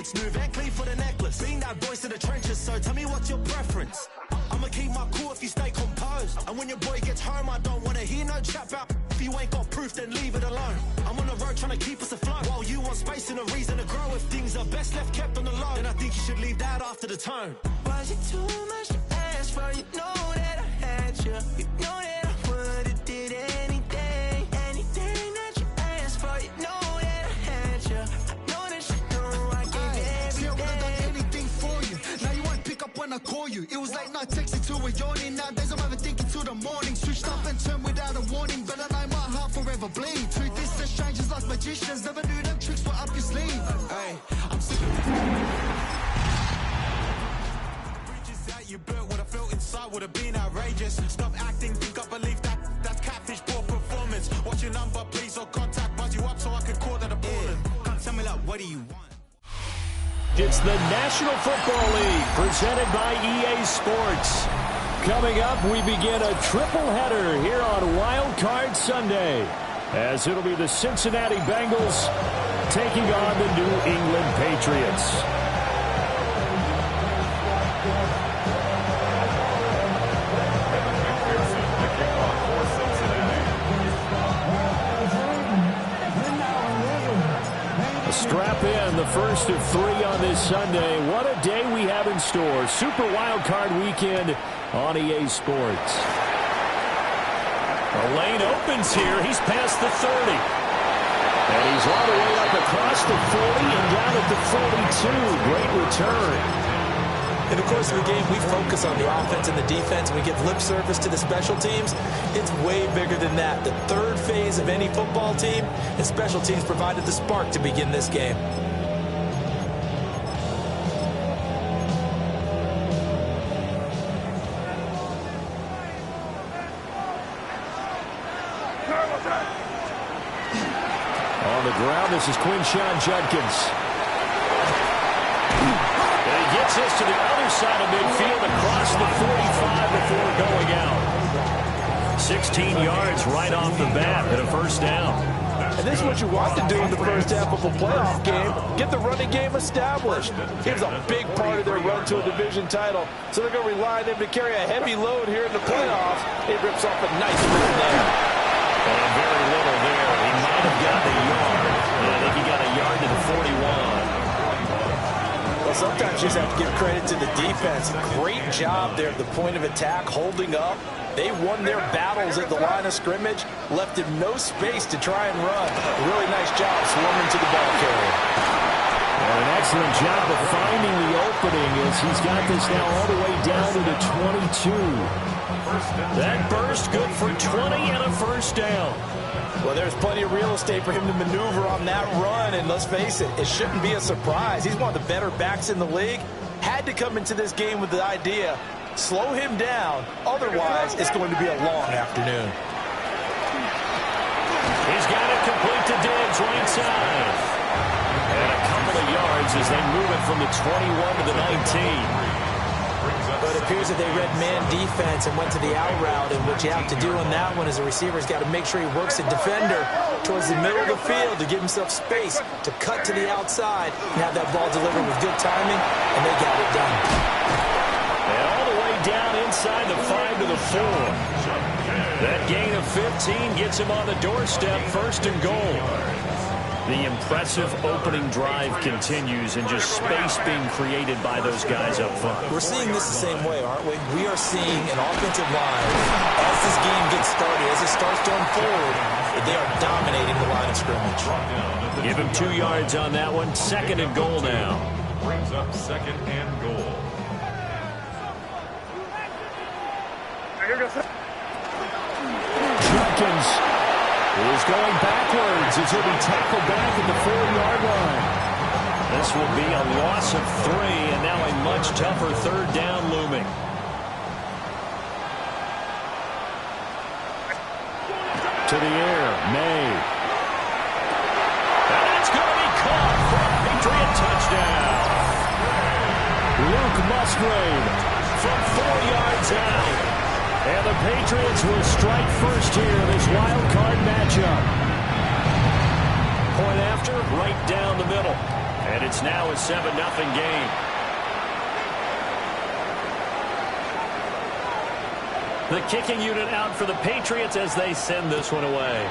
outfits, new Van Cleef for the necklace. Being that voice in the trenches, so tell me what's your preference. I'ma keep my cool if you stay composed. And when your boy gets home, I don't wanna hear no chat about. If you ain't got proof, then leave it alone. I'm on the road trying to keep us afloat, while you want space and a reason to grow. If things are best left kept on the low, then I think you should leave that after the tone. Was it too much to ask for? You know that I had you. You know that I would've did anything, anything that you asked for. You know that I had you. I know that you know I gave you everything. See, I would've done anything for you. Now you won't pick up when I call you. It was late night texting till we're yawning. Nowadays I'm overthinking till the morning. Switched up and turned without a warning, but I know my heart forever bleed. Truth is that strangers like magicians never knew them tricks were up your sleeve. Hey, I'm sick of bridges that you built. What I felt inside would have been outrageous. Stop acting, think I believe that. That's catfish, poor performance. What's your number, please, or contact, buzz you up so I can call that a ballin'. Can't tell me like, what do you want? It's the National Football League presented by EA Sports. Coming up, we begin a triple header here on Wild Card Sunday, as it'll be the Cincinnati Bengals taking on the New England Patriots. Strap in, the first of three on this Sunday. What a day we have in store. Super Wild Card Weekend on EA Sports. The lane opens here. He's past the 30. And he's all the way up across the 40 and down at the 42. Great return. In the course of the game, we focus on the offense and the defense, and we give lip service to the special teams. It's way bigger than that. The third phase of any football team, and special teams provided the spark to begin this game. On the ground, this is Quinshon Judkins. Gets this to the other side of midfield across the 45 before going out. 16 yards right off the bat and a first down. And this is what you want to do in the first half of a playoff game. Get the running game established. He was a big part of their run to a division title. So they're going to rely on him to carry a heavy load here in the playoffs. He rips off a nice run there. And very little there. He might have gotten a yard. I think he got a yard to the 41. Sometimes you just have to give credit to the defense. Great job there at the point of attack, holding up. They won their battles at the line of scrimmage, left him no space to try and run. A really nice job swarming to the ball carrier. And an excellent job of finding the opening as he's got this now all the way down to the 22. That burst good for 20 and a first down. Well, there's plenty of real estate for him to maneuver on that run, and let's face it, it shouldn't be a surprise. He's one of the better backs in the league. Had to come into this game with the idea, slow him down, otherwise it's going to be a long afternoon. He's got it complete to Diggs, right side. And a couple of yards as they move it from the 21 to the 19. But it appears that they read man defense and went to the out route, and what you have to do on that one as a receiver has got to make sure he works the defender towards the middle of the field to give himself space to cut to the outside and have that ball delivered with good timing, and they got it done. And all the way down inside the 5 to the 4. That gain of 15 gets him on the doorstep, first and goal. The impressive opening drive continues, and just space being created by those guys up front. We're seeing this the same way, aren't we? We are seeing an offensive line, as this game gets started, as it starts to unfold, they are dominating the line of scrimmage. Give him 2 yards on that one. Second and goal now. Brings up second and goal. Judkins is going backwards as he'll be tackled back at the 4-yard line. This will be a loss of 3, and now a much tougher third down looming. To the air, May. And it's going to be caught for a Patriot touchdown. Luke Musgrave from 4 yards out. And the Patriots will strike first here in this wild card matchup. Point after, right down the middle. And it's now a 7-0 game. The kicking unit out for the Patriots as they send this one away.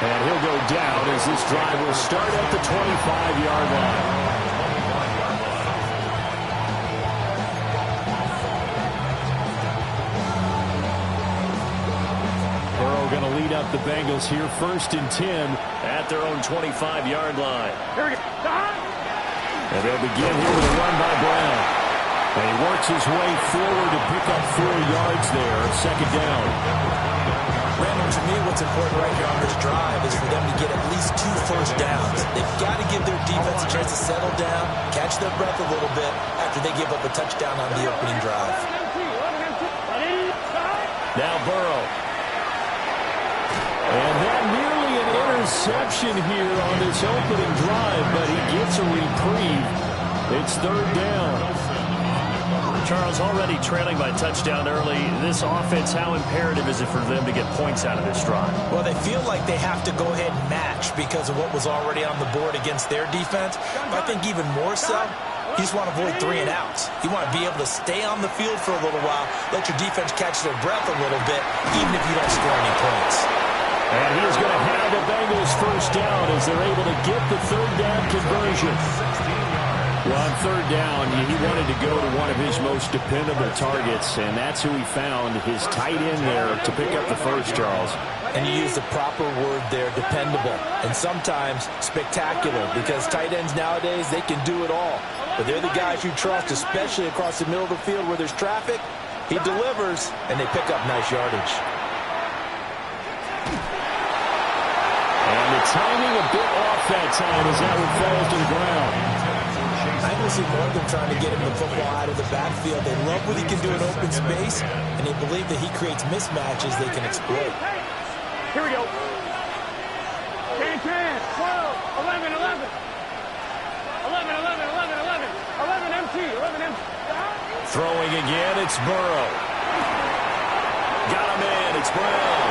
And he'll go down as this drive will start at the 25-yard line. Burrow going to lead up the Bengals here, 1st and 10 at their own 25-yard line. Here we go. And they'll begin here with a run by Brown. And he works his way forward to pick up 4 yards there, 2nd down. Randall, to me, what's important right here on this drive is for them to get at least 2 first downs. They've got to give their defense a chance to settle down, catch their breath a little bit after they give up a touchdown on the opening drive. Now Burrow. And that nearly an interception here on this opening drive, but he gets a reprieve. It's 3rd down. Charles, already trailing by touchdown early. This offense, how imperative is it for them to get points out of this drive? Well, they feel like they have to go ahead and match because of what was already on the board against their defense. But I think even more so, you just want to avoid 3 and outs. You want to be able to stay on the field for a little while, let your defense catch their breath a little bit, even if you don't score any points. And he's going to have the Bengals 1st down as they're able to get the 3rd down conversion. Well, on 3rd down, he wanted to go to one of his most dependable targets, and that's who he found, his tight end there to pick up the first, Charles. And you use the proper word there, dependable, and sometimes spectacular, because tight ends nowadays, they can do it all. But they're the guys you trust, especially across the middle of the field where there's traffic. He delivers, and they pick up nice yardage. And the timing a bit off that time as that one falls to the ground. I can see more of them trying to get him the football out of the backfield. They love what he can do in open space, and they believe that he creates mismatches they can exploit. Here we go. 10, 10, 12, 11, 11. 11, 11, 11, 11. 11 MT, 11 MT. Throwing again, it's Burrow. Got him in, it's Brown.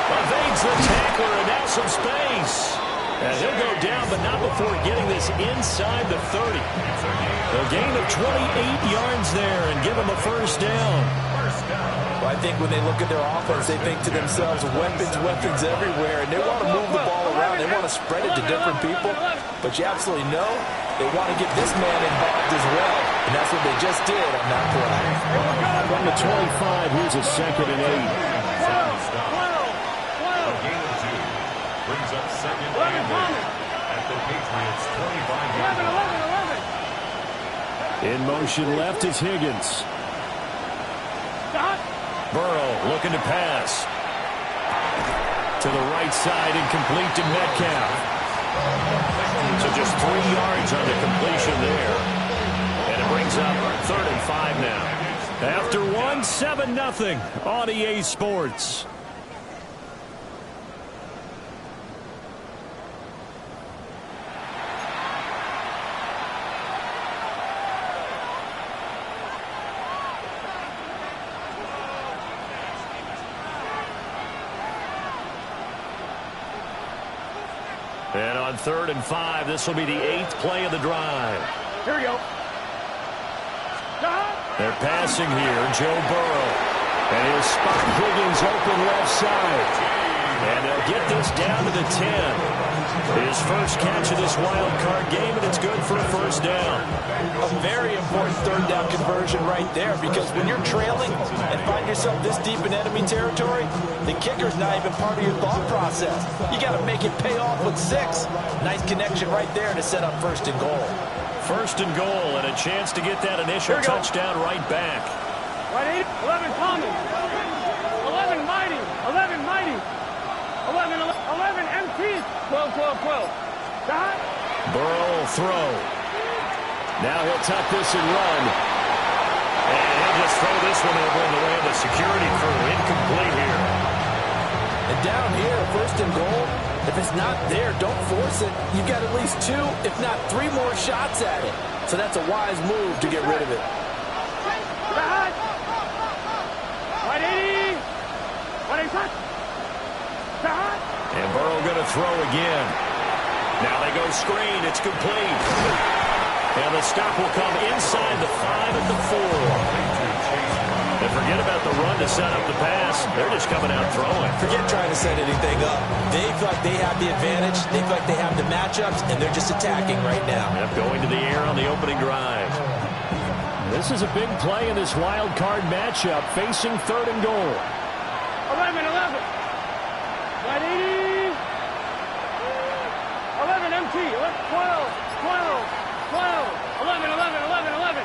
Evades the tackler, and now some space. And he'll go down, but not before getting this inside the 30. A gain of 28 yards there and give him a 1st down. Well, I think when they look at their offense, they think to themselves, weapons, weapons everywhere, and they want to move the ball around. They want to spread it to different people, but you absolutely know they want to get this man involved as well, and that's what they just did on that play. From the 25, here's a 2nd and 8. Brings up 2nd and 8 at the Patriots' 25-yard line. In motion left is Higgins. Burrow looking to pass. To the right side and complete to Metcalf. So just 3 yards on the completion there. And it brings up 3rd and 5 now. After 7-0 on EA Sports. And on 3rd and 5, this will be the 8th play of the drive. Here we go. They're passing here, Joe Burrow. And he'll spot Higgins open left side. And they'll get this down to the 10. His first catch of this wild card game, and it's good for a 1st down. A very important 3rd down conversion right there, because when you're trailing and find yourself this deep in enemy territory, the kicker's not even part of your thought process. You got to make it pay off with 6. Nice connection right there to set up 1st and goal. 1st and goal, and a chance to get that initial touchdown right back. Right, 11 Thomas. 11 Mighty. 11 Mighty. 11 MT. 12, 12, 12. Burrow will throw. Now he'll tuck this and run. And he'll just throw this one over in the way of the security crew. Incomplete here. And down here, 1st and goal, if it's not there, don't force it. You've got at least 2, if not 3 more shots at it. So that's a wise move to get rid of it. Right, 80. And Burrow going to throw again. Now they go screen. It's complete. And the stop will come inside the 5 at the 4. And forget about the run to set up the pass. They're just coming out throwing. Forget trying to set anything up. They feel like they have the advantage. They feel like they have the matchups, and they're just attacking right now. Yep, going to the air on the opening drive. This is a big play in this wild card matchup, facing 3rd and goal. 11. 180. 11 MT. 12. 11.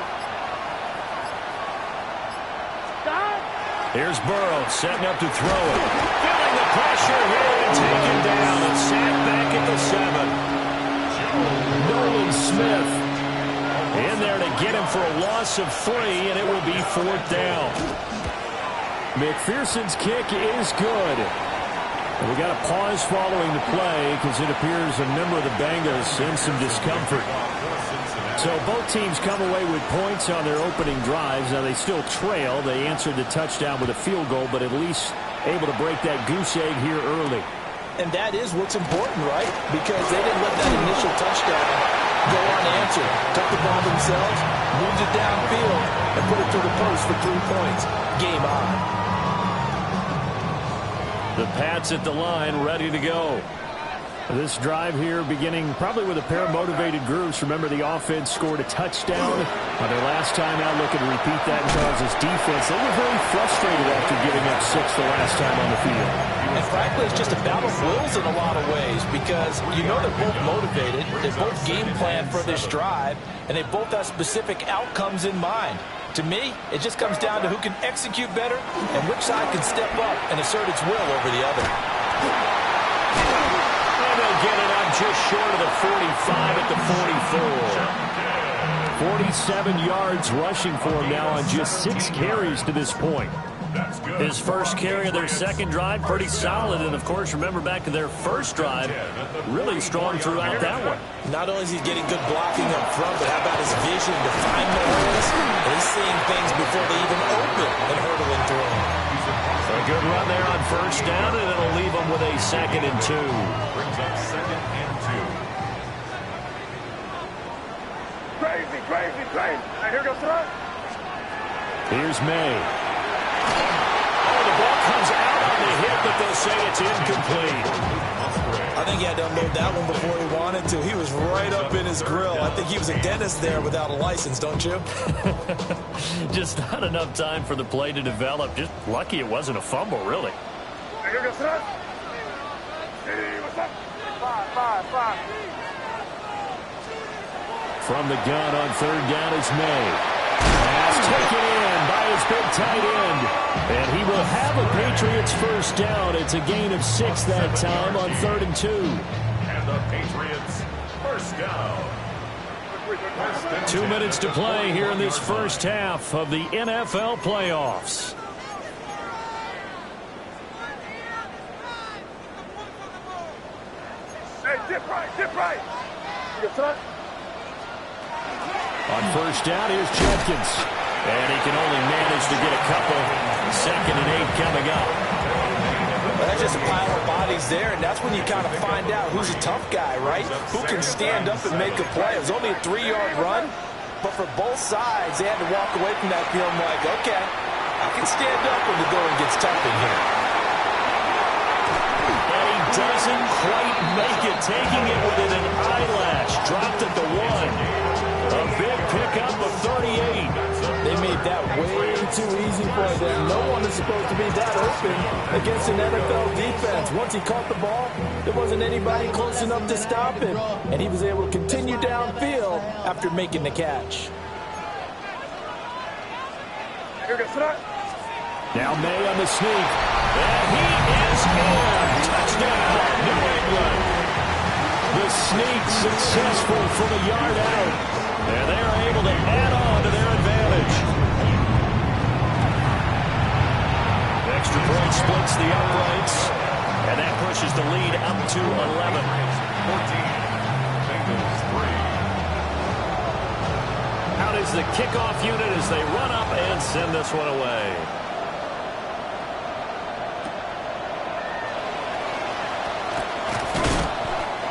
Stop. Here's Burrow setting up to throw it. Feeling the pressure here and taken down and sent back at the 7. Nolan Smith in there to get him for a loss of 3, and it will be 4th down. McPherson's kick is good. We got a pause following the play because it appears a member of the Bengals in some discomfort. So both teams come away with points on their opening drives. Now they still trail. They answered the touchdown with a field goal, but at least able to break that goose egg here early. And that is what's important, right? Because they didn't let that initial touchdown go unanswered. Took the ball themselves, moved it downfield, and put it through the post for 3 points. Game on. The Pats at the line, ready to go. This drive here beginning probably with a pair of motivated groups. Remember, the offense scored a touchdown on their last time out. Looking to repeat that in Charles' defense. They were very frustrated after giving up 6 the last time on the field. And frankly, it's just a battle of wills in a lot of ways because you know they're both motivated. They both game plan for this drive, and they both have specific outcomes in mind. To me, it just comes down to who can execute better and which side can step up and assert its will over the other. And they'll get it up just short of the 45 at the 44. 47 yards rushing for him now on just 6 carries to this point. His first carry of their second drive, pretty solid. And, of course, remember back to their first drive, really strong throughout that one. Not only is he getting good blocking up front, but how about his vision to find the holes? He's seeing things before they even open and hurdling through them. A good run there on first down, and it'll leave them with a 2nd and 2. Brings up 2nd and 2. Crazy. Now here goes throw. Here's May. Oh, the ball comes out on the hit, but they'll say it's incomplete. I think he had to unload that one before he wanted to. He was right up in his grill. I think he was a dentist there without a license, don't you? Just not enough time for the play to develop. Just lucky it wasn't a fumble, really. Now here goes throw. Hey, what's up? 5. From the gun on 3rd down is May. Pass taken in by his big tight end. And he will have a Patriots first down. It's a gain of 6 that time on 3rd and 2. And the Patriots first down. 2 minutes to play here in this first half of the NFL playoffs. Hey, dip right. You get On first down, here's Judkins. And he can only manage to get a couple. 2nd and 8 coming up. Well, that's just a pile of bodies there, and that's when you kind of find out who's a tough guy, right? Who can stand up and make a play. It was only a 3-yard run, but for both sides, they had to walk away from that feeling like, okay, I can stand up when the going gets tough in here. And he doesn't quite make it, taking it within an eyelash. Dropped at the 1. A big pickup of 38. They made that way too easy for them. No one is supposed to be that open against an NFL defense. Once he caught the ball, there wasn't anybody close enough to stop him. And he was able to continue downfield after making the catch. Now May on the sneak. And he is in. Touchdown, New England. The sneak successful from a yard out. And they are able to add on to their advantage. Extra point splits the uprights. And that pushes the lead up to 11. 14. Bengals 3. Out is the kickoff unit as they run up and send this one away.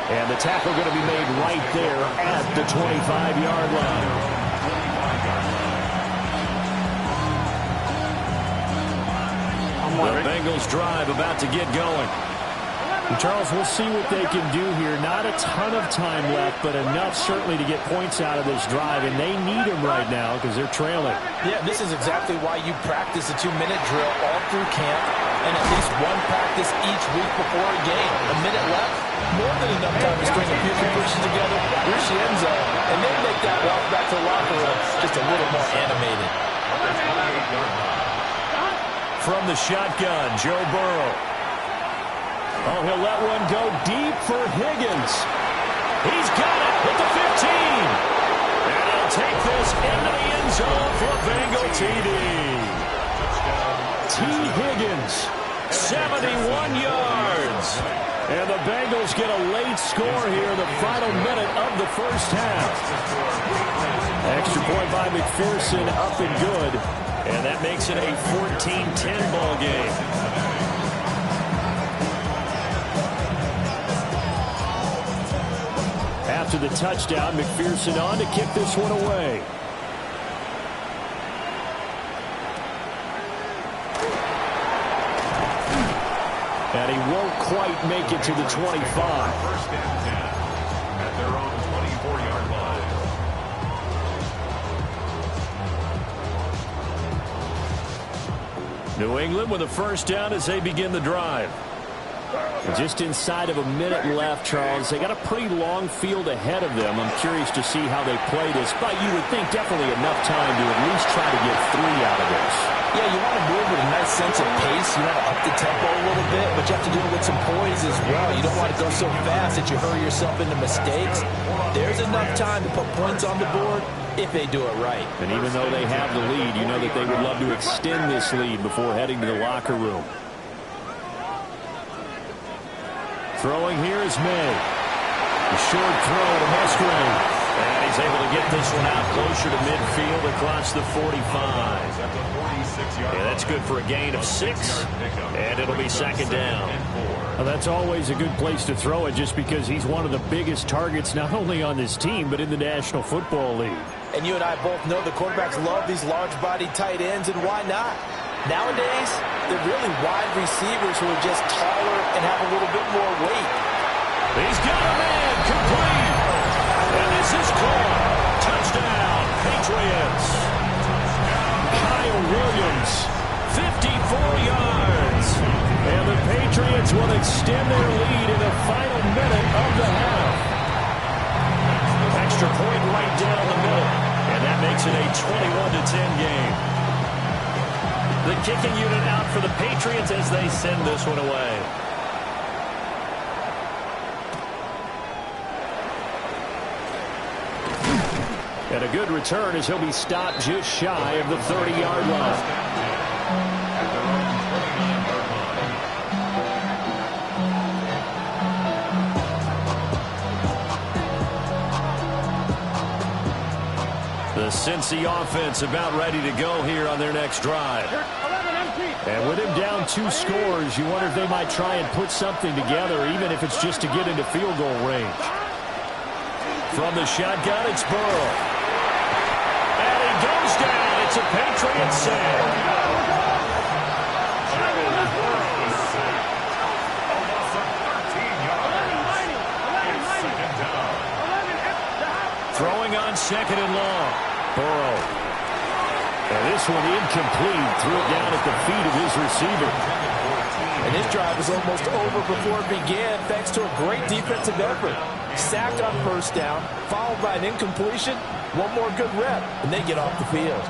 And the tackle going to be made right there at the 25-yard line. The Bengals drive about to get going. And Charles, we'll see what they can do here. Not a ton of time left, but enough certainly to get points out of this drive, and they need them right now because they're trailing. Yeah, this is exactly why you practice a 2-minute drill all through camp and at least one practice each week before a game. A minute left, more than enough time to string a few completions together, reach the end zone, and then make that walk back to the locker room just a little more animated. From the shotgun, Joe Burrow. Oh, he'll let one go deep for Higgins. He's got it at the 15. And he'll take this into the end zone for a Bengal TD. T. Higgins, 71 yards. And the Bengals get a late score here in the final minute of the first half. Extra point by McPherson, up and good. And that makes it a 14-10 ball game. After the touchdown, McPherson on to kick this one away. And he won't quite make it to the 25. First and 10 at their own 24-yard line. New England with a first down as they begin the drive. Just inside of a minute left, Charles. They got a pretty long field ahead of them. I'm curious to see how they play this, but you would think definitely enough time to at least try to get 3 out of this. Yeah, you want to move with a nice sense of pace. You want to up the tempo a little bit, but you have to do it with some poise as well. You don't want to go so fast that you hurry yourself into mistakes. There's enough time to put points on the board if they do it right. And even though they have the lead, you know that they would love to extend this lead before heading to the locker room. Throwing here is May. The short throw to Musgrave. And he's able to get this one out closer to midfield across the 45. Yeah, that's good for a gain of 6. And it'll be second down. Well, that's always a good place to throw it just because he's one of the biggest targets not only on this team but in the National Football League. And you and I both know the quarterbacks love these large-bodied tight ends, and why not? Nowadays, they're really wide receivers who are just taller and have a little bit more weight. He's got a man complete. And this is caught. Touchdown, Patriots. Kyle Williams, 54 yards. And the Patriots will extend their lead in the final minute of the half. Extra point right down the middle. And that makes it a 21-10 game. The kicking unit out for the Patriots as they send this one away. And a good return as he'll be stopped just shy of the 30-yard line. The Cincy offense about ready to go here on their next drive. And with him down 2 scores, you wonder if they might try and put something together, even if it's just to get into field goal range. From the shotgun, it's Burrow. And he goes down. It's a Patriot save. Throwing on second and long. Burrow. And this one incomplete. Threw it down at the feet of his receiver. And this drive was almost over before it began thanks to a great defensive effort. Sacked on first down, followed by an incompletion. One more good rep, and they get off the field.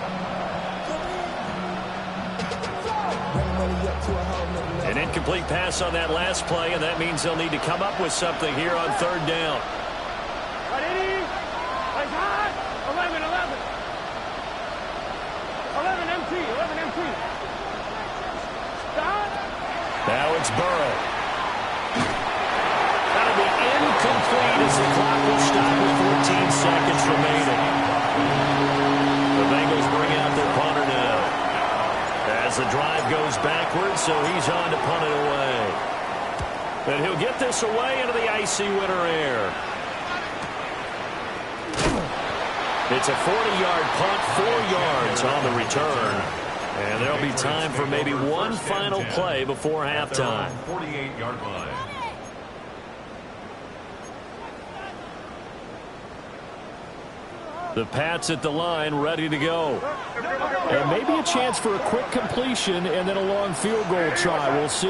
An incomplete pass on that last play, and that means they'll need to come up with something here on third down. 11 MT. Stop. Now it's Burrow. That'll be incomplete as the clock will stop with 14 seconds remaining. The Bengals bring out their punter now. As the drive goes backwards, so he's on to punt it away. And he'll get this away into the icy winter air. It's a 40-yard punt, 4 yards on the return. And there'll be time for maybe one final play before halftime. 48-yard line. The Pats at the line, ready to go. And maybe a chance for a quick completion and then a long field goal try. We'll see.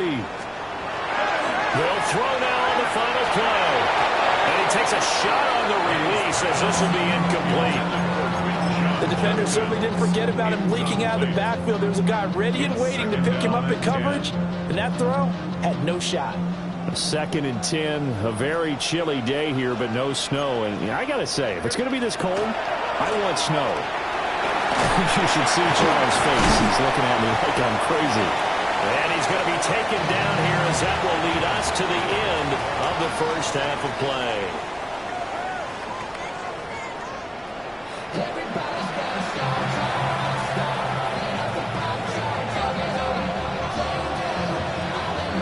They'll throw now on the final play. And he takes a shot on the release as this will be incomplete. The defender certainly didn't forget about him leaking out of the backfield. There was a guy ready and waiting to pick him up in coverage, and that throw had no shot. 2nd and 10, a very chilly day here, but no snow. And I got to say, if it's going to be this cold, I want snow. You should see Charles' face. He's looking at me like I'm crazy. And he's going to be taken down here as that will lead us to the end of the first half of play.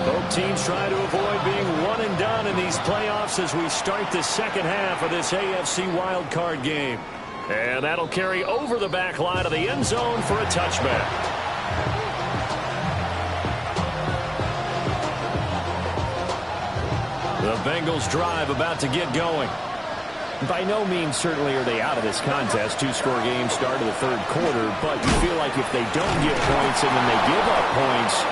Both teams try to avoid being one and done in these playoffs as we start the second half of this AFC wildcard game. And that'll carry over the back line of the end zone for a touchback. The Bengals drive about to get going. By no means certainly are they out of this contest. 2-score game start of the third quarter, but you feel like if they don't get points and then they give up points,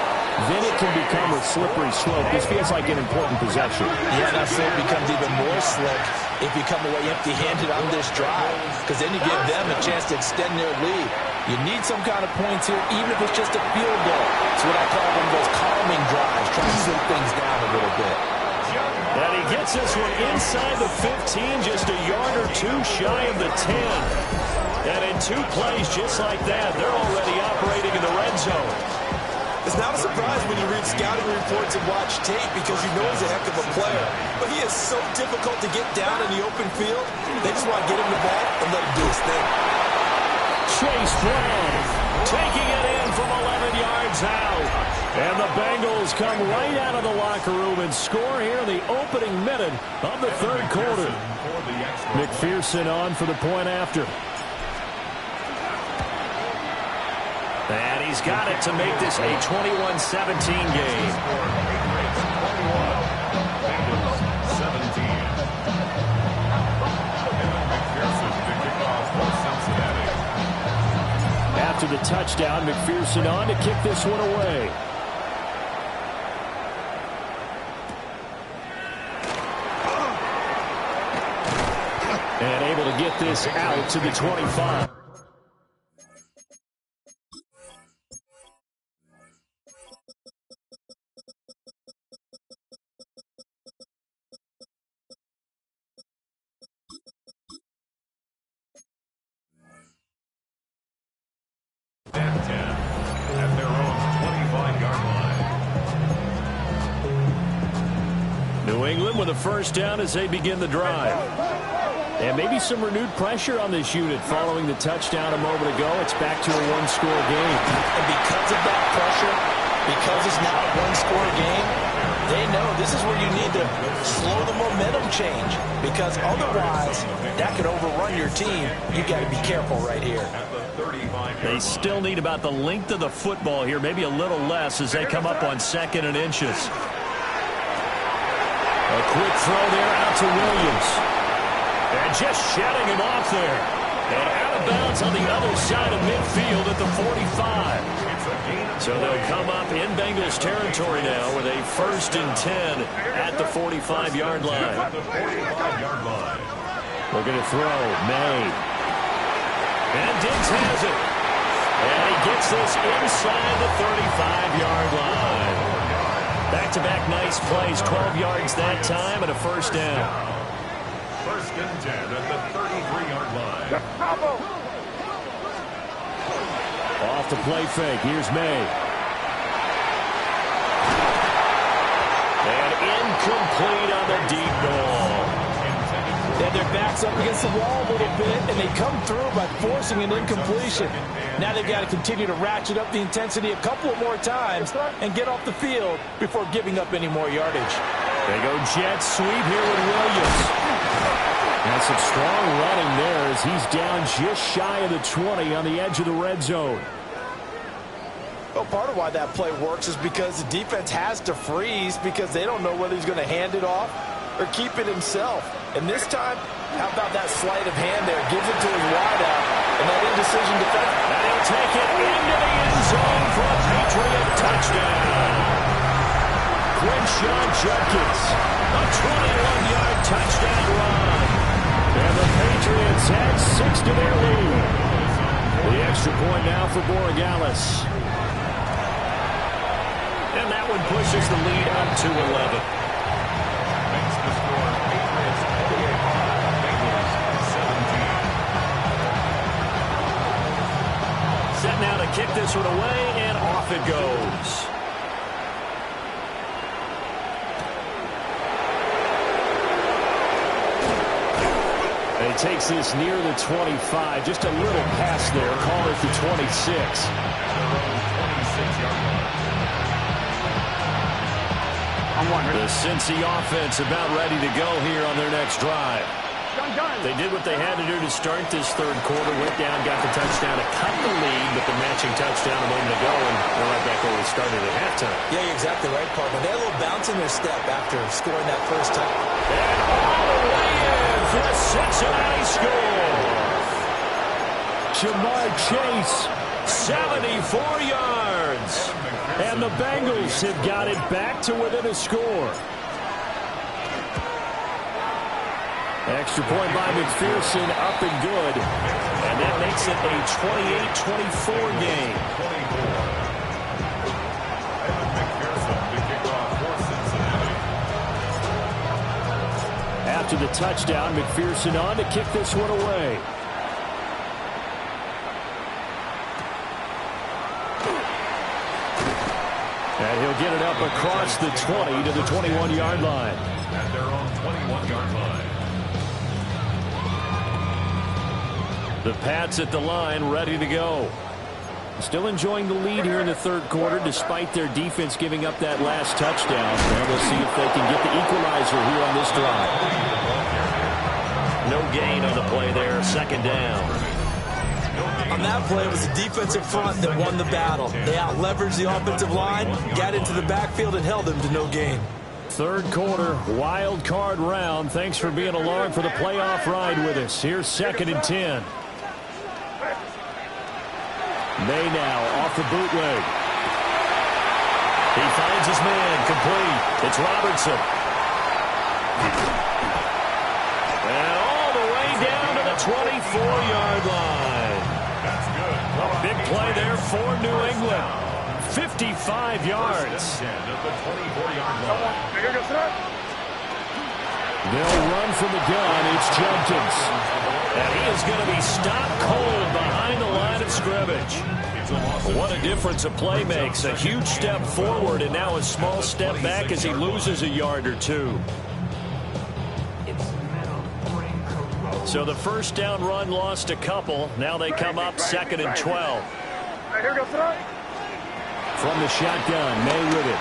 then it can become a slippery slope. This feels like an important possession. Yeah, that slope becomes even more slick if you come away empty-handed on this drive, because then you give them a chance to extend their lead. You need some kind of points here, even if it's just a field goal. It's what I call one of those calming drives, trying to slow things down a little bit. And he gets this one inside the 15, just a yard or two shy of the 10. And in 2 plays just like that, they're already operating in the red zone. It's not a surprise when you read scouting reports and watch tape because you know he's a heck of a player. But he is so difficult to get down in the open field. They just want to get him the ball and let him do his thing. Chase Brown taking it in from 11 yards out. And the Bengals come right out of the locker room and score here in the opening minute of the third quarter. McPherson on for the point after. And he's got it to make this a 21-17 game. After the touchdown, McPherson on to kick this one away. And able to get this out to the 25. At their own 25-yard line. New England with a first down as they begin the drive. And maybe some renewed pressure on this unit following the touchdown a moment ago. It's back to a one-score game. And because of that pressure, because it's now a one-score game, they know this is where you need to slow the momentum change, because otherwise that could overrun your team. You got to be careful right here. They still need about the length of the football here, maybe a little less as they come up on 2nd and inches. A quick throw there out to Williams. And just shedding him off there. And out of bounds on the other side of midfield at the 45. So they'll come up in Bengals territory now with a 1st and 10 at the 45-yard line. Looking to throw. May. And Diggs has it. And he gets this inside the 35-yard line. Back-to-back nice plays, 12 yards that time and a first down. 1st and 10 at the 33-yard line. Off the play fake. Here's May. And incomplete on the deep ball. They have their backs up against the wall a little bit, and they come through by forcing an incompletion. Now they've got to continue to ratchet up the intensity a couple of more times and get off the field before giving up any more yardage. They go jet sweep here with Williams. And some strong running there as he's down just shy of the 20 on the edge of the red zone. Well, part of why that play works is because the defense has to freeze because they don't know whether he's going to hand it off or keep it himself. And this time, how about that sleight of hand there? Gives it to his wideout, and that indecision defense. And he'll take it into the end zone for a Patriot touchdown. Quinshon Judkins, a 21-yard touchdown run. And the Patriots add 6 to their lead. The extra point now for Borregales. And that one pushes the lead up to 11. Makes the score Patriots 28, Bengals 17. Set now to kick this one away, and off it goes. And he takes this near the 25. Just a little pass there. Call it the 26. The Cincy offense about ready to go here on their next drive. They did what they had to do to start this third quarter. Went down, got the touchdown to cut the lead, but the matching touchdown a moment ago, and they're right back where we started at halftime. Yeah, you're exactly right, partner. They had a little bounce in their step after scoring that first touchdown. And all the way in for the Cincinnati score. Ja'Marr Chase, 74 yards. And the Bengals have got it back to within a score. Extra point by McPherson, up and good. And that makes it a 28-24 game. Evan McPherson to kick off for Cincinnati. After the touchdown, McPherson on to kick this one away. And he'll get it up across the 20 to the 21-yard line. At their own 21-yard line. The Pats at the line, ready to go. Still enjoying the lead here in the third quarter, despite their defense giving up that last touchdown. And we'll see if they can get the equalizer here on this drive. No gain on the play there, second down. On that play, it was the defensive front that won the battle. They out-leveraged the offensive line, got into the backfield, and held them to no gain. Third quarter, wild card round. Thanks for being along for the playoff ride with us. Here's 2nd and 10. May now off the bootleg. He finds his man, complete. It's Robertson. And all the way down to the 24-yard line. That's good. Big play there for New England. 55 yards. At the 24-yard line. They'll run from the gun. It's Judkins. And he is going to be stopped cold behind the line of scrimmage. What a difference a play makes. A huge step forward and now a small step back as he loses a yard or two. So the first down run lost a couple. Now they come up 2nd and 12. From the shotgun, May with it.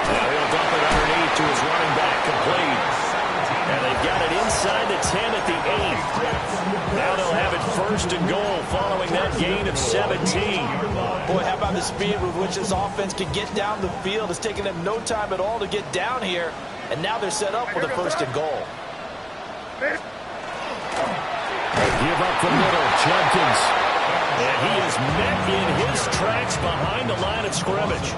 Now he'll dump it underneath to his running back, complete. And they've got it inside the 10 at the 8. Now they'll have it 1st and goal following that gain of 17. Boy, how about the speed with which this offense can get down the field? It's taken them no time at all to get down here. And now they're set up for the 1st and goal. Give up the middle, Judkins. And he is met in his tracks behind the line of scrimmage.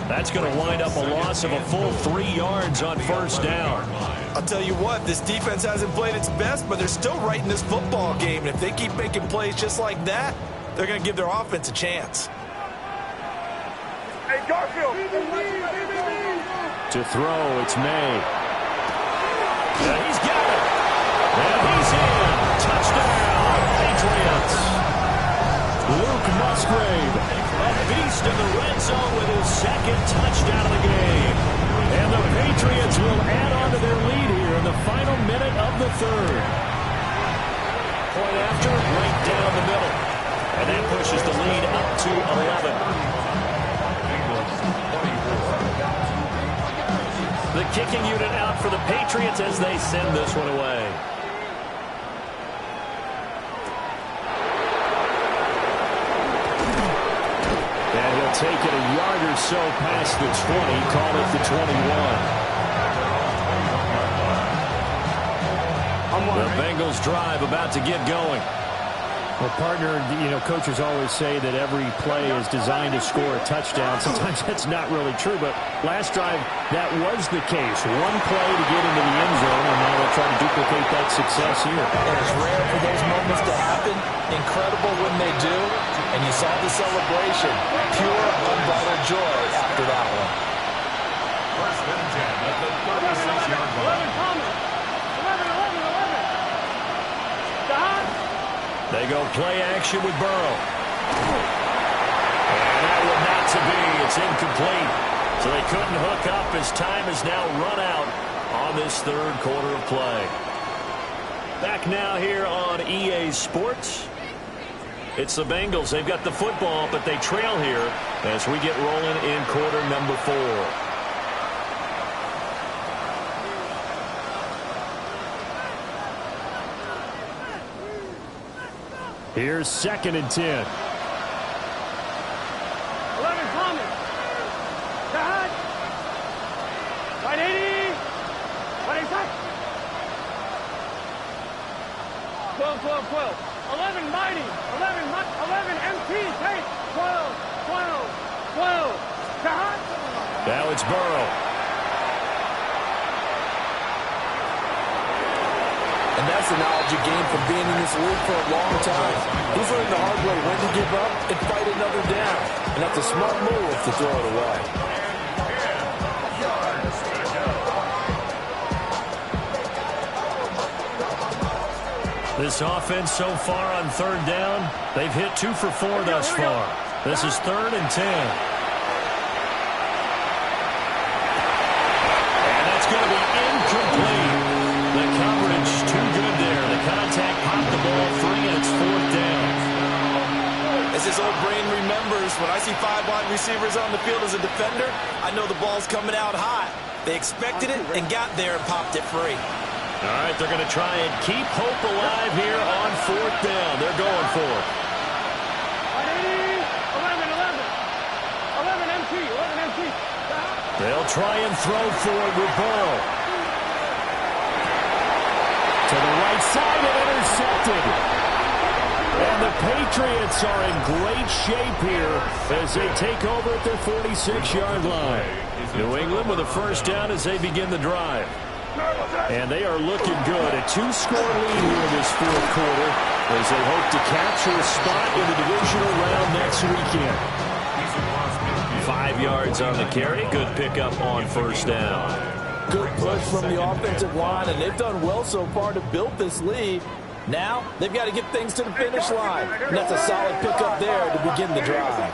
That's going to wind up a loss of a full 3 yards on 1st down. I'll tell you what, this defense hasn't played its best, but they're still right in this football game. And if they keep making plays just like that, they're going to give their offense a chance. Hey, Garfield. To throw, it's May. And he's got it. And he's in. Touchdown, Patriots. Luke Musgrave, a beast in the red zone with his 2nd touchdown of the game. And the Patriots will add on to their lead here in the final minute of the 3rd. Point after, right down the middle. And that pushes the lead up to 11. The kicking unit out for the Patriots as they send this one away. And he'll take it a yard or so past the 20, call it the 21. The Bengals drive about to get going. Well, partner, coaches always say that every play is designed to score a touchdown. Sometimes that's not really true, but last drive, that was the case. One play to get into the end zone, and now they'll try to duplicate that success here. And it's rare for those moments to happen. Incredible when they do. And you saw the celebration. Pure, unbridled joy after that one. First and 10 at the 36-yard line. They go play action with Burrow. And that one not to be. It's incomplete. So they couldn't hook up as time is now run out on this third quarter of play. Back now here on EA Sports. It's the Bengals. They've got the football, but they trail here as we get rolling in quarter number 4. Here's 2nd and 10. 11 coming. Cut. Right 80. Right inside. 12. 11 mighty. 11 empty. Take. 12. Cut. Now it's Burrow. And that's the knowledge you gain from being in this league for a long time. He's learned the hard way when to give up and fight another down. And that's a smart move to throw it away. This offense so far on third down, they've hit 2 for 4 thus far. This is 3rd and 10. And that's going to be incomplete. The coverage too good there. The contact popped the ball free, and it's 4th down. As his old brain remembers, when I see 5 wide receivers on the field as a defender, I know the ball's coming out high. They expected it and got there and popped it free. All right, they're going to try and keep hope alive here on 4th down. They're going for it. 11 empty. They'll try and throw for it with Burrow. To the right side and intercepted. And the Patriots are in great shape here as they take over at their 46-yard line. New England with a first down as they begin the drive. And they are looking good. A 2-score lead here in this 4th quarter as they hope to capture a spot in the divisional round next weekend. 5 yards on the carry. Good pickup on first down. Good push from the offensive line, and they've done well so far to build this lead. Now, they've got to get things to the finish line. And that's a solid pickup there to begin the drive.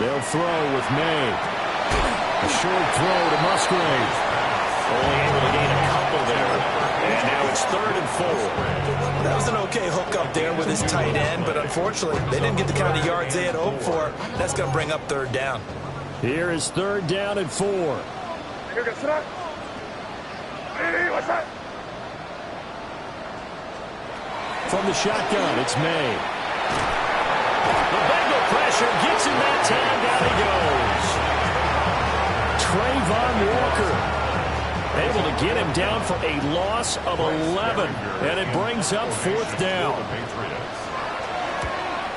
They'll throw with May. A short throw to Musgrave. Only able to gain a couple there. And now it's 3rd and 4. That was an okay hook up there with his tight end, but unfortunately, they didn't get the kind of yards they had hoped for. That's going to bring up 3rd down. Here is 3rd down and 4. From the shotgun, it's May. The Bengal pressure gets him that time. Down he goes. Trayvon Walker able to get him down for a loss of 11. And it brings up 4th down.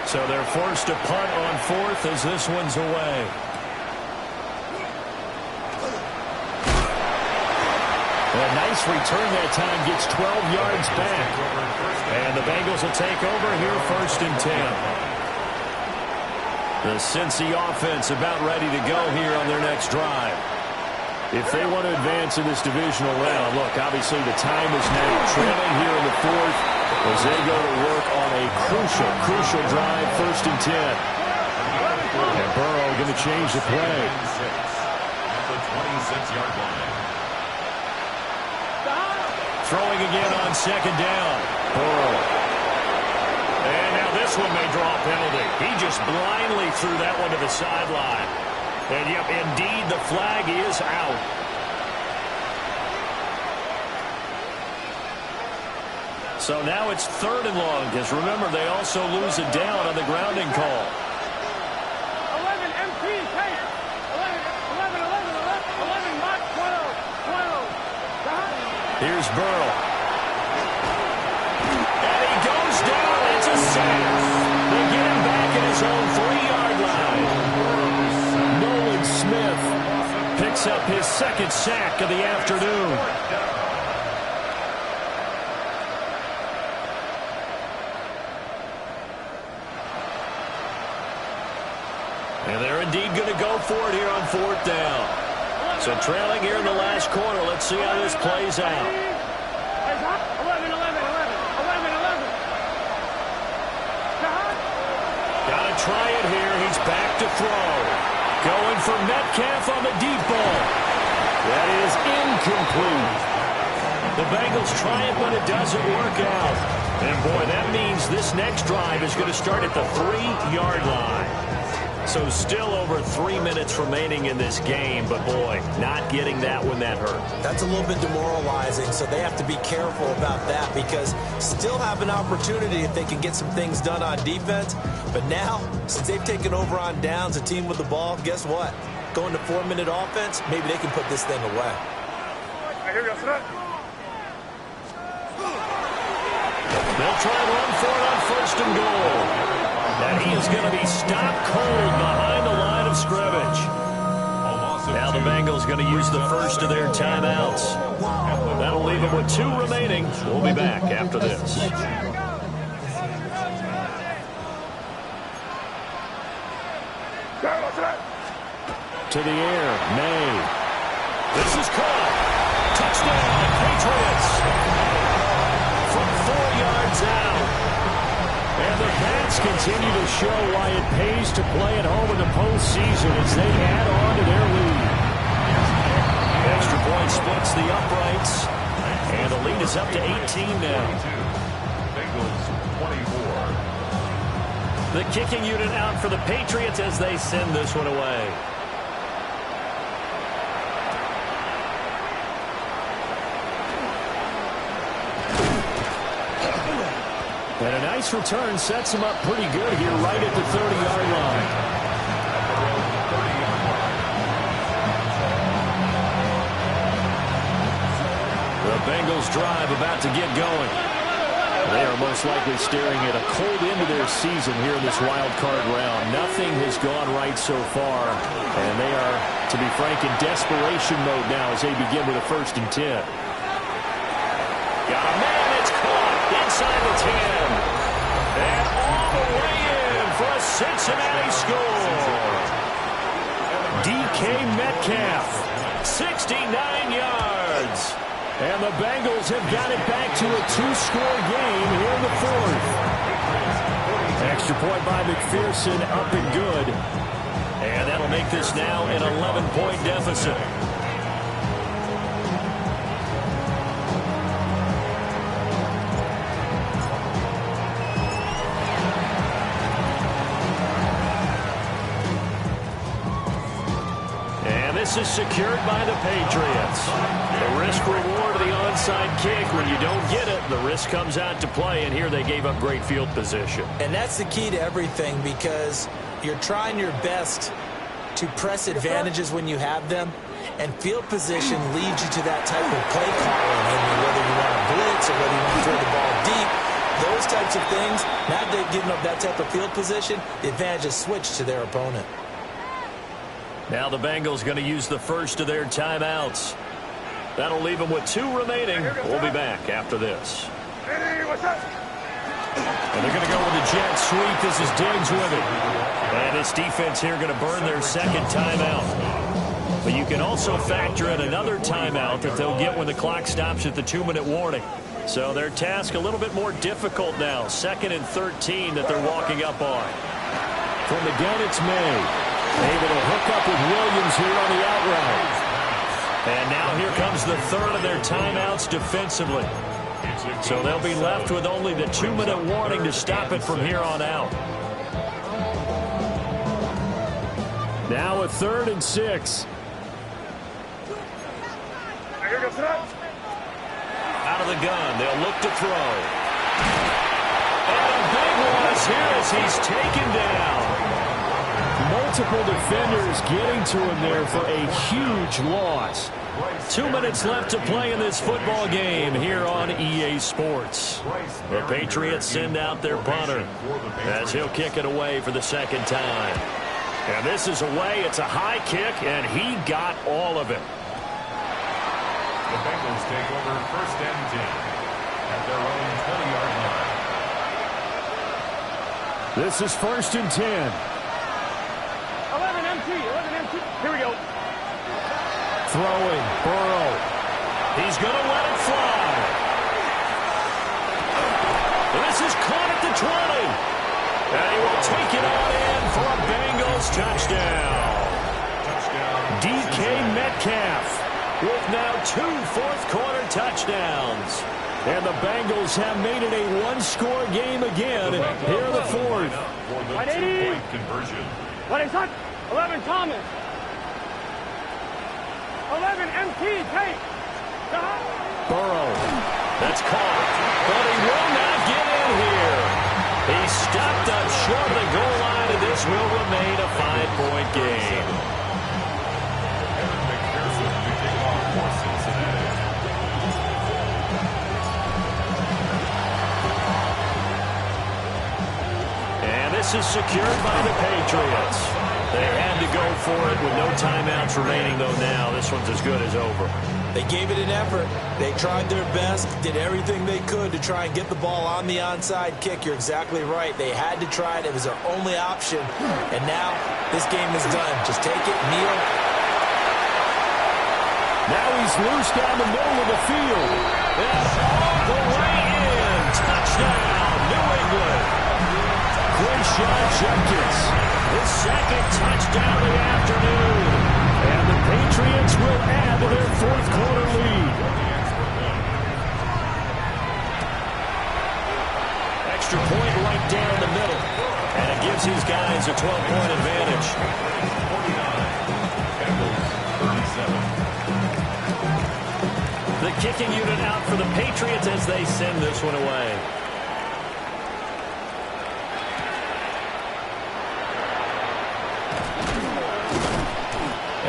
So they're forced to punt on 4th as this one's away. A nice return that time, gets 12 yards back. And the Bengals will take over here 1st and 10. The Cincy offense about ready to go here on their next drive. If they want to advance in this divisional round, look, obviously the time is now. Trailing here in the 4th as they go to work on a crucial drive, 1st and 10. And Burrow going to change the play. At the 26-yard line. Throwing again on 2nd down. Burrow. And now this one may draw a penalty. He just blindly threw that one to the sideline. And, yep, indeed, the flag is out. So now it's 3rd and long, because remember, they also lose it down on the grounding call. 11, MT, take. 11, not 12. Here's Burrow. And he goes down. It's a sack. They get him back at his own 3-yard line. Nolan Smith picks up his 2nd sack of the afternoon. And they're indeed going to go for it here on 4th down. So trailing here in the last quarter. Let's see how this plays out. 11. Got to try it here. He's back to throw. Going for Metcalf on the deep ball. That is incomplete. The Bengals try it, but it doesn't work out. And, boy, that means this next drive is going to start at the 3-yard line. So still over 3 minutes remaining in this game, but boy, not getting that when that hurt. That's a little bit demoralizing, so they have to be careful about that because still have an opportunity if they can get some things done on defense. But now, since they've taken over on downs, a team with the ball, guess what? Going to 4-minute offense, maybe they can put this thing away. They'll try and run for it on 1st and goal. And he is going to be stopped cold behind the line of scrimmage. Now the Bengals going to use the first of their timeouts. That'll leave them with 2 remaining. We'll be back after this. To the air, May. This is caught. Touchdown, Patriots. From 4 yards out. And the Pats continue to show why it pays to play at home in the postseason as they add on to their lead. Extra point splits the uprights, and the lead is up to 18 now. The kicking unit out for the Patriots as they send this one away. And a nice return sets him up pretty good here right at the 30-yard line. The Bengals drive about to get going. They are most likely staring at a cold end of their season here in this wild card round. Nothing has gone right so far, and they are, to be frank, in desperation mode now as they begin with a 1st and 10. Got a man, it's caught inside the 10. And all the way in for a Cincinnati score. DK Metcalf, 69 yards. And the Bengals have got it back to a 2-score game here in the 4th. Extra point by McPherson, up and good. And that'll make this now an 11-point deficit. This is secured by the Patriots. The risk-reward of the onside kick. When you don't get it, the risk comes out to play, and here they gave up great field position. And that's the key to everything because you're trying your best to press advantages when you have them, and field position leads you to that type of play calling. I mean, whether you want to blitz or whether you want to throw the ball deep, those types of things, now they've given up that type of field position, the advantage is switched to their opponent. Now the Bengals going to use the first of their timeouts. That'll leave them with 2 remaining. We'll be back after this. And they're going to go with a jet sweep. This is Diggs with it. And this defense here going to burn their 2nd timeout. But you can also factor in another timeout that they'll get when the clock stops at the 2-minute warning. So their task a little bit more difficult now. 2nd and 13 that they're walking up on. From the gun, it's May. Able to hook up with Williams here on the out route. And now here comes the 3rd of their timeouts defensively. So they'll be left with only the 2-minute warning to stop it from here on out. Now a 3rd and 6. Out of the gun, they'll look to throw. And a big one is here as he's taken down. Multiple defenders getting to him there for a huge loss. 2 minutes left to play in this football game here on EA Sports. The Patriots send out their punter as he'll kick it away for the second time. And this is away. It's a high kick, and he got all of it. The Bengals take over 1st and 10 at their own 20-yard line. This is 1st and 10. 11 MT. Here we go. Throwing, Burrow. He's going to let it fly. This is caught at the 20. And he will take it on in for a Bengals touchdown. DK Metcalf with now 2 fourth-quarter touchdowns. And the Bengals have made it a one-score game again here in the 4th. For the 2-point conversion. What is that? 11 Thomas. 11 MT. Take. Burrow. That's caught. But he will not get in here. He's stopped up short of the goal line, and this will remain a 5-point game. Evan McPherson to kick off for Cincinnati. And this is secured by the Patriots. They had to go for it with no timeouts remaining, though now. This one's as good as over. They gave it an effort. They tried their best, did everything they could to try and get the ball on the onside kick. You're exactly right. They had to try it. It was their only option. And now this game is done. Just take it, kneel. Now he's loose down the middle of the field. And all the way in. Touchdown, New England. Quinshon Judkins. His second touchdown of the afternoon. And the Patriots will add to their fourth-quarter lead. Extra point right down the middle. And it gives these guys a 12-point advantage. 49. Bengals 37. The kicking unit out for the Patriots as they send this one away.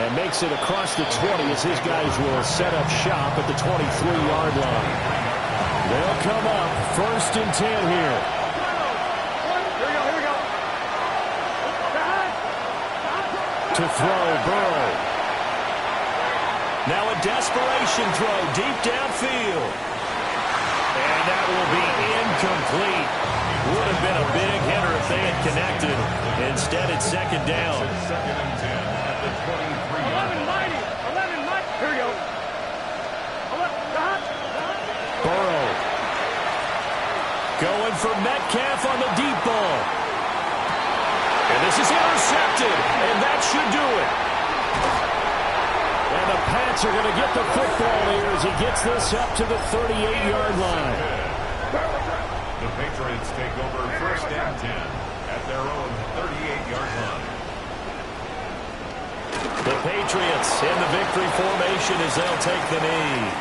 And makes it across the 20 as his guys will set up shop at the 23-yard line. They'll come up 1st and 10 here. Here we go. To throw, Burrow. Now a desperation throw deep downfield. And that will be incomplete. Would have been a big hitter if they had connected. Instead, it's second down. 2nd and 10 at the 23-yard line. 11 mighty. Here we go. Burrow. Going for Metcalf on the deep ball. And this is intercepted. And that should do it. And the Pats are going to get the football here as he gets this up to the 38-yard line. The Patriots take over 1st and 10 at their own 38-yard line. The Patriots in the victory formation as they'll take the knee.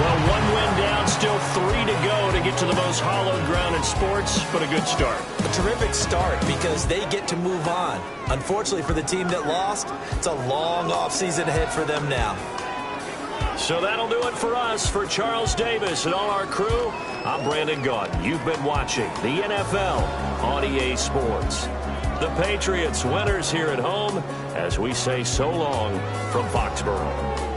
Well, 1 win down, still 3 to go to get to the most hallowed ground in sports, but a good start. A terrific start because they get to move on. Unfortunately for the team that lost, it's a long offseason ahead for them now. So that'll do it for us. For Charles Davis and all our crew, I'm Brandon Gaudin. You've been watching the NFL on EA Sports. The Patriots winners here at home as we say so long from Foxborough.